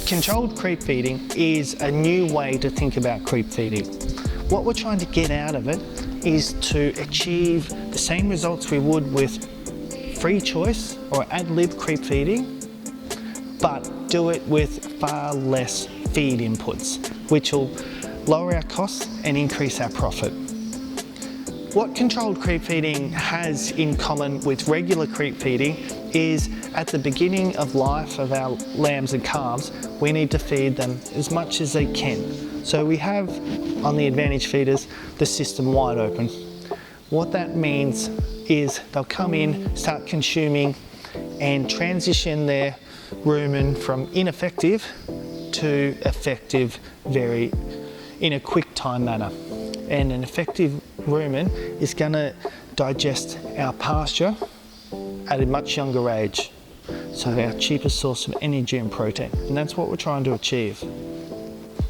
Controlled creep feeding is a new way to think about creep feeding. What we're trying to get out of it is to achieve the same results we would with free choice or ad lib creep feeding, but do it with far less feed inputs, which will lower our costs and increase our profit. What controlled creep feeding has in common with regular creep feeding is at the beginning of life of our lambs and calves, we need to feed them as much as they can. So we have on the Advantage feeders the system wide open. What that means is they'll come in, start consuming and transition their rumen from ineffective to effective in a quick time manner. And an effective rumen is going to digest our pasture at a much younger age. So our cheapest source of energy and protein. And that's what we're trying to achieve.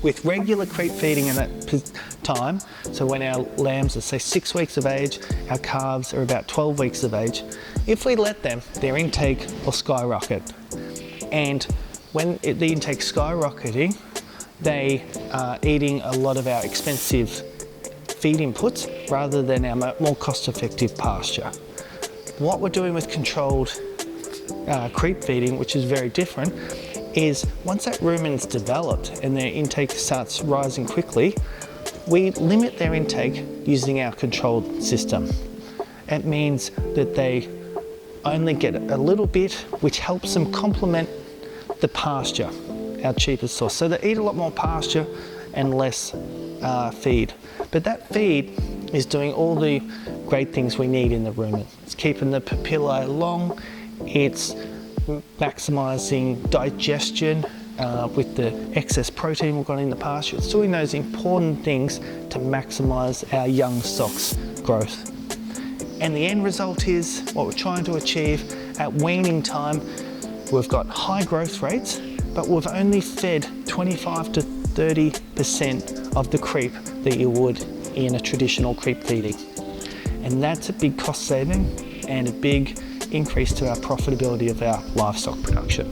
With regular creep feeding in that time, so when our lambs are say 6 weeks of age, our calves are about 12 weeks of age, if we let them, their intake will skyrocket. And when the intake's skyrocketing, they are eating a lot of our expensive feed inputs rather than our more cost-effective pasture. What we're doing with controlled creep feeding, which is very different, is once that rumen's developed and their intake starts rising quickly, we limit their intake using our controlled system. It means that they only get a little bit, which helps them complement the pasture, our cheapest source. So they eat a lot more pasture and less feed. But that feed is doing all the great things we need in the rumen. It's keeping the papillae long, it's maximising digestion with the excess protein we've got in the pasture. It's doing those important things to maximise our young stock's growth. And the end result is what we're trying to achieve at weaning time. We've got high growth rates, but we've only fed 25 to 30% of the creep that you would in a traditional creep feeding. And that's a big cost saving and a big increase to our profitability of our livestock production.